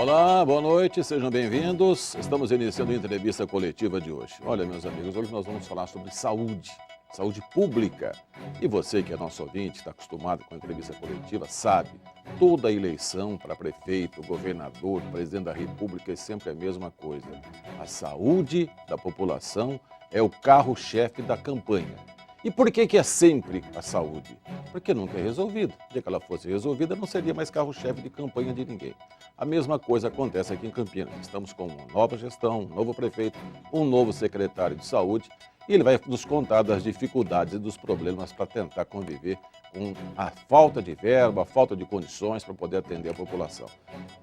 Olá, boa noite, sejam bem-vindos. Estamos iniciando a entrevista coletiva de hoje. Olha, meus amigos, hoje nós vamos falar sobre saúde, saúde pública. E você que é nosso ouvinte, está acostumado com a entrevista coletiva, sabe, toda eleição para prefeito, governador, presidente da República é sempre a mesma coisa. A saúde da população é o carro-chefe da campanha. E por que é sempre a saúde? Porque nunca é resolvida. Se dia que ela fosse resolvida, não seria mais carro-chefe de campanha de ninguém. A mesma coisa acontece aqui em Campinas. Estamos com uma nova gestão, um novo prefeito, um novo secretário de saúde, e ele vai nos contar das dificuldades e dos problemas para tentar conviver com a falta de verba, a falta de condições para poder atender a população.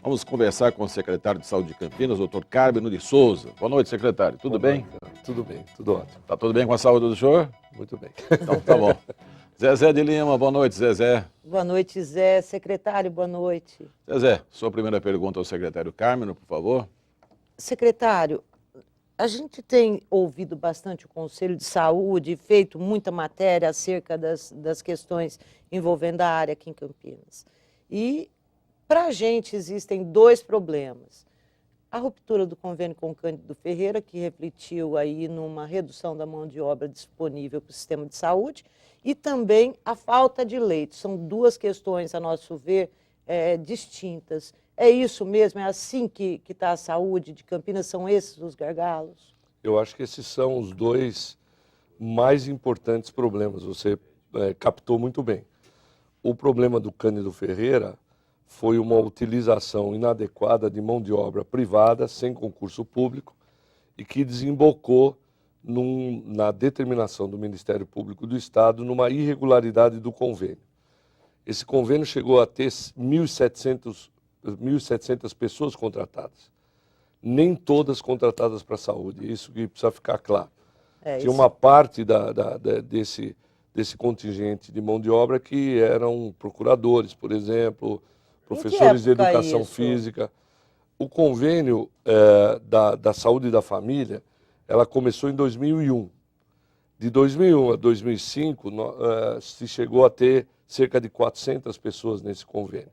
Vamos conversar com o secretário de saúde de Campinas, doutor Carbino de Souza. Boa noite, secretário. Tudo bem? Tudo bem, tudo ótimo. Está tudo bem com a saúde do senhor? Muito bem. Então tá bom. Zezé de Lima, boa noite, Zezé. Boa noite, Zé. Secretário, boa noite. Zezé, sua primeira pergunta ao secretário Carbino, por favor. Secretário, a gente tem ouvido bastante o Conselho de Saúde, feito muita matéria acerca das questões envolvendo a área aqui em Campinas. E, para a gente, existem dois problemas. A ruptura do convênio com o Cândido Ferreira, que refletiu aí numa redução da mão de obra disponível para o sistema de saúde, e também a falta de leitos. São duas questões, a nosso ver, distintas. É isso mesmo? É assim que está a saúde de Campinas? São esses os gargalos? Eu acho que esses são os dois mais importantes problemas. Você captou muito bem. O problema do Cândido Ferreira foi uma utilização inadequada de mão de obra privada, sem concurso público, e que desembocou na determinação do Ministério Público do Estado numa irregularidade do convênio. Esse convênio chegou a ter 1.700 pessoas contratadas. Nem todas contratadas para a saúde, isso que precisa ficar claro. Tinha uma parte desse contingente de mão de obra que eram procuradores, por exemplo, professores de educação física. O convênio da saúde e da família, ela começou em 2001. De 2001 a 2005, se chegou a ter cerca de 400 pessoas nesse convênio.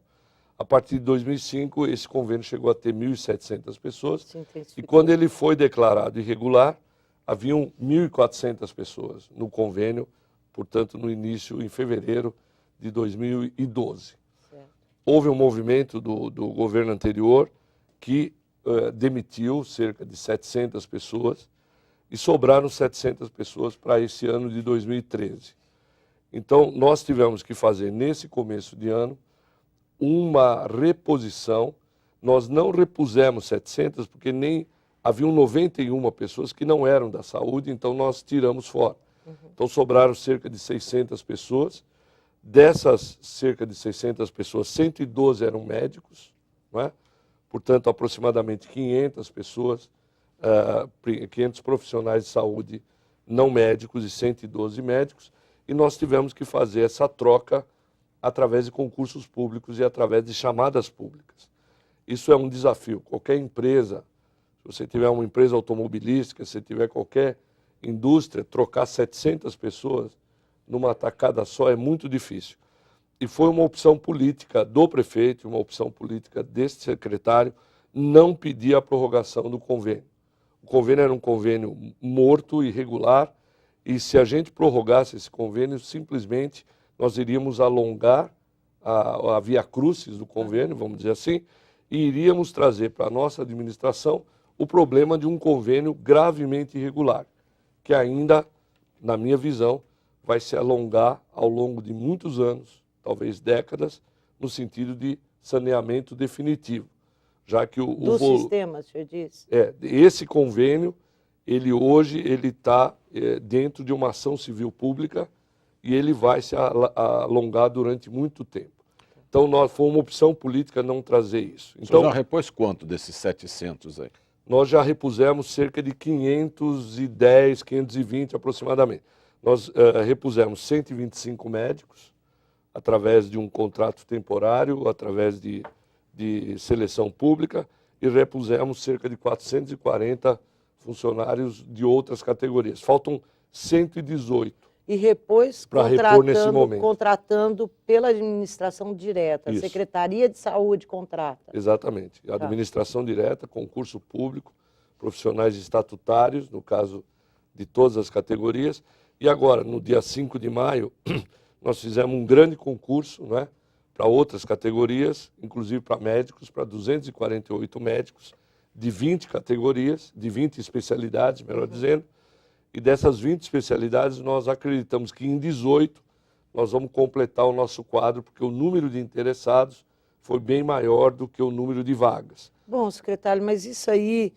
A partir de 2005, esse convênio chegou a ter 1.700 pessoas. E quando ele foi declarado irregular, haviam 1.400 pessoas no convênio, portanto, no início, em fevereiro de 2012. Houve um movimento do governo anterior que demitiu cerca de 700 pessoas e sobraram 700 pessoas para esse ano de 2013. Então, nós tivemos que fazer, nesse começo de ano, uma reposição. Nós não repusemos 700 porque haviam 91 pessoas que não eram da saúde, então nós tiramos fora. Então, sobraram cerca de 600 pessoas. Dessas cerca de 600 pessoas, 112 eram médicos, não é? Portanto, aproximadamente 500 pessoas, 500 profissionais de saúde não médicos e 112 médicos, e nós tivemos que fazer essa troca através de concursos públicos e através de chamadas públicas. Isso é um desafio. Qualquer empresa, se você tiver uma empresa automobilística, se tiver qualquer indústria, trocar 700 pessoas numa tacada só é muito difícil. E foi uma opção política do prefeito, uma opção política desse secretário, não pedir a prorrogação do convênio. O convênio era um convênio morto, irregular, e se a gente prorrogasse esse convênio, simplesmente nós iríamos alongar a via crucis do convênio, vamos dizer assim, e iríamos trazer para a nossa administração o problema de um convênio gravemente irregular, que ainda, na minha visão, vai se alongar ao longo de muitos anos, talvez décadas, no sentido de saneamento definitivo. Já que do sistema, o senhor disse? Esse convênio, ele hoje está dentro de uma ação civil pública e ele vai se alongar durante muito tempo. Então, foi uma opção política não trazer isso. Então, o senhor já repôs quanto desses 700 aí? Nós já repusemos cerca de 510, 520 aproximadamente. Nós repusemos 125 médicos, através de um contrato temporário, através de seleção pública, e repusemos cerca de 440 funcionários de outras categorias. Faltam 118. e depois repor nesse momento. Contratando pela administração direta. Isso. Secretaria de Saúde contrata. Exatamente. A administração direta, concurso público, profissionais estatutários, no caso de todas as categorias. E agora, no dia 5 de maio, nós fizemos um grande concurso, né, para outras categorias, inclusive para médicos, para 248 médicos, de 20 categorias, de 20 especialidades, melhor dizendo. E dessas 20 especialidades, nós acreditamos que em 18 nós vamos completar o nosso quadro, porque o número de interessados foi bem maior do que o número de vagas. Bom, secretário, mas isso aí,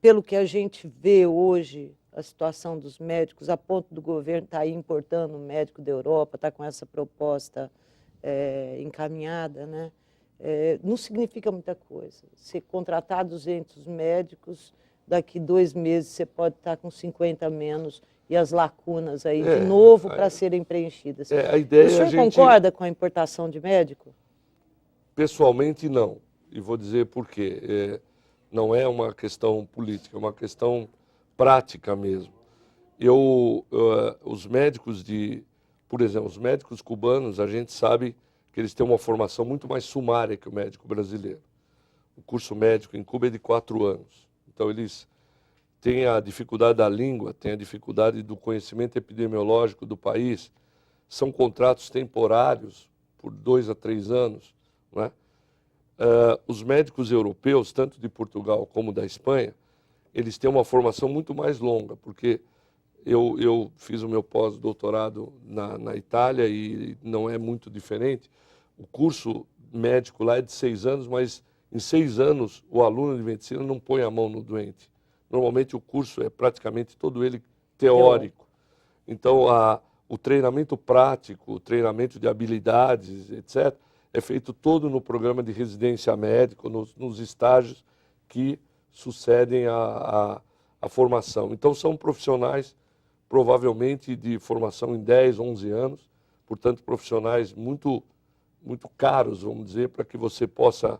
pelo que a gente vê hoje, a situação dos médicos, a ponto do governo estar aí importando um médico da Europa, está com essa proposta encaminhada, né? Não significa muita coisa. Se contratar 200 médicos, daqui 2 meses você pode estar com 50 menos e as lacunas aí de novo para serem preenchidas. A ideia o senhor concorda com a importação de médico? Pessoalmente, não. E vou dizer por quê. Não é uma questão política, é uma questão prática mesmo. Os médicos por exemplo, os médicos cubanos, a gente sabe que eles têm uma formação muito mais sumária que o médico brasileiro. O curso médico em Cuba é de 4 anos. Então, eles têm a dificuldade da língua, têm a dificuldade do conhecimento epidemiológico do país. São contratos temporários, por 2 a 3 anos. Não é? Os médicos europeus, tanto de Portugal como da Espanha, eles têm uma formação muito mais longa, porque eu fiz o meu pós-doutorado na Itália e não é muito diferente. O curso médico lá é de 6 anos, mas em 6 anos o aluno de medicina não põe a mão no doente. Normalmente o curso é praticamente todo ele teórico. Então o treinamento prático, o treinamento de habilidades, etc., é feito todo no programa de residência médica, nos estágios que sucedem à formação. Então são profissionais provavelmente de formação em 10, 11 anos, portanto profissionais muito, muito caros, vamos dizer, para que você possa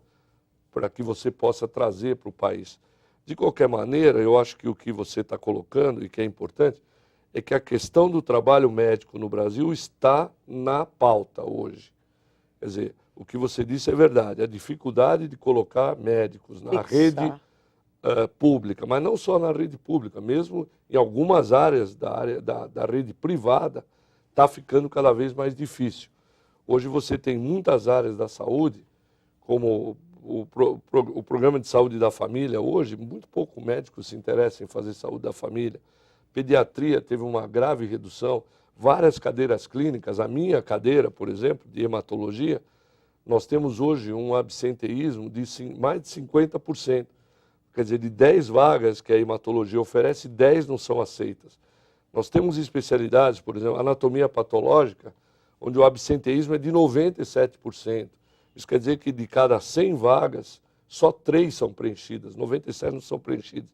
trazer para o país. De qualquer maneira, eu acho que o que você está colocando e que é importante é que a questão do trabalho médico no Brasil está na pauta hoje. Quer dizer, o que você disse é verdade, a dificuldade de colocar médicos na rede pública, mas não só na rede pública, mesmo em algumas áreas da rede privada, está ficando cada vez mais difícil. Hoje você tem muitas áreas da saúde, como o programa de saúde da família, hoje, muito pouco médico se interessa em fazer saúde da família. Pediatria teve uma grave redução, várias cadeiras clínicas, a minha cadeira, por exemplo, de hematologia, nós temos hoje um absenteísmo de mais de 50%. Quer dizer, de 10 vagas que a hematologia oferece, 10 não são aceitas. Nós temos especialidades, por exemplo, anatomia patológica, onde o absenteísmo é de 97%. Isso quer dizer que de cada 100 vagas, só 3 são preenchidas, 97 não são preenchidas.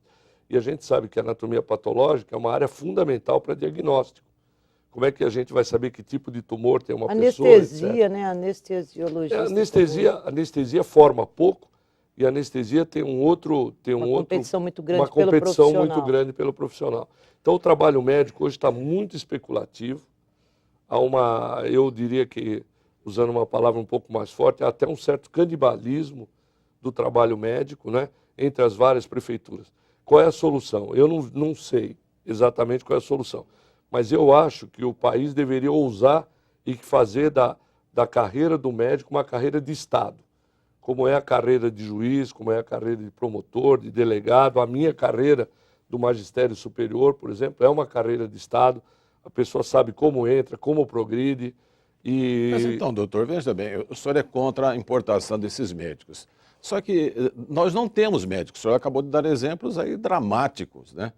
E a gente sabe que a anatomia patológica é uma área fundamental para diagnóstico. Como é que a gente vai saber que tipo de tumor tem uma pessoa? Anestesia, né? Anestesiologista. Anestesia forma pouco e a anestesia tem uma competição muito grande pelo profissional. Então o trabalho médico hoje está muito especulativo. Eu diria que, usando uma palavra um pouco mais forte, há até um certo canibalismo do trabalho médico, né, entre as várias prefeituras. Qual é a solução? Eu não sei exatamente qual é a solução, mas eu acho que o país deveria ousar e fazer da carreira do médico uma carreira de Estado, como é a carreira de juiz, como é a carreira de promotor, de delegado. A minha carreira do magistério superior, por exemplo, é uma carreira de Estado. A pessoa sabe como entra, como progride. Mas então, doutor, veja bem, o senhor é contra a importação desses médicos. Só que nós não temos médicos. O senhor acabou de dar exemplos aí dramáticos, né?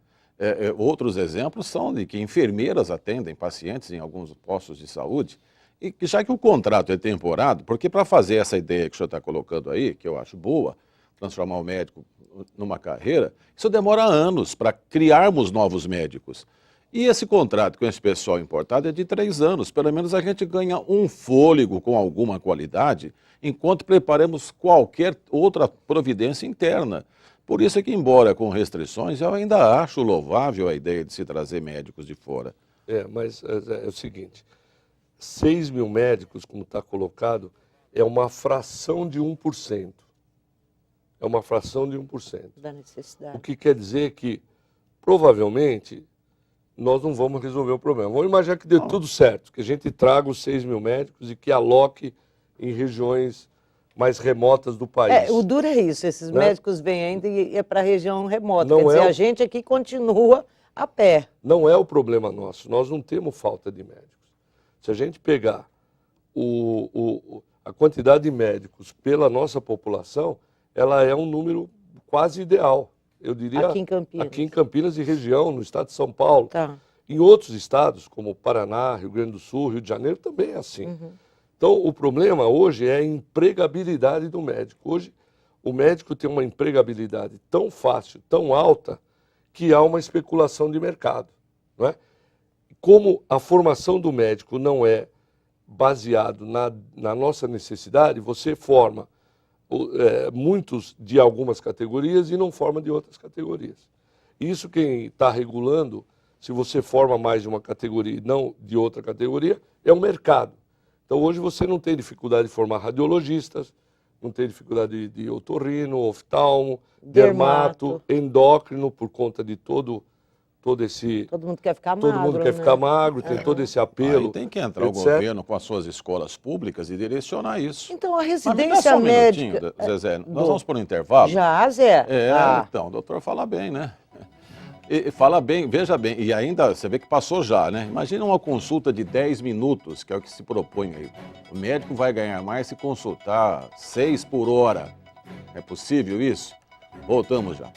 Outros exemplos são de que enfermeiras atendem pacientes em alguns postos de saúde, e que já que o contrato é temporário, porque para fazer essa ideia que o senhor está colocando aí, que eu acho boa, transformar o médico numa carreira, isso demora anos para criarmos novos médicos. E esse contrato com esse pessoal importado é de 3 anos. Pelo menos a gente ganha um fôlego com alguma qualidade, enquanto preparamos qualquer outra providência interna. Por isso é que, embora com restrições, eu ainda acho louvável a ideia de se trazer médicos de fora. Mas é o seguinte, 6 mil médicos, como está colocado, é uma fração de 1%. É uma fração de 1%. Da necessidade. O que quer dizer que, provavelmente, nós não vamos resolver o problema. Vamos imaginar que dê tudo certo, que a gente traga os 6 mil médicos e que aloque em regiões mais remotas do país. O duro é isso, esses médicos vêm ainda e é para a região remota. Não Quer dizer, a gente aqui continua a pé. Não é o problema nosso, nós não temos falta de médicos. Se a gente pegar a quantidade de médicos pela nossa população, ela é um número quase ideal. Eu diria aqui em Campinas e região, no estado de São Paulo. Tá. Em outros estados, como Paraná, Rio Grande do Sul, Rio de Janeiro, também é assim. Uhum. Então, o problema hoje é a empregabilidade do médico. Hoje, o médico tem uma empregabilidade tão fácil, tão alta, que há uma especulação de mercado. Não é? Como a formação do médico não é baseado na nossa necessidade, você forma muitos de algumas categorias e não forma de outras categorias. Isso quem está regulando, se você forma mais de uma categoria e não de outra categoria, é o mercado. Então hoje você não tem dificuldade de formar radiologistas, não tem dificuldade de otorrino, oftalmo, dermato, endócrino, por conta de todo esse... Todo mundo quer ficar magro. Todo mundo quer ficar magro, tem todo esse apelo. Aí tem que entrar o governo com as suas escolas públicas e direcionar isso. Então, a residência médica... Zezé, nós vamos para um intervalo? Já, Zé. Então, o doutor fala bem, né? E fala bem, veja bem, e ainda você vê que passou já, né? Imagina uma consulta de 10 minutos, que é o que se propõe aí. O médico vai ganhar mais se consultar 6 por hora. É possível isso? Voltamos já.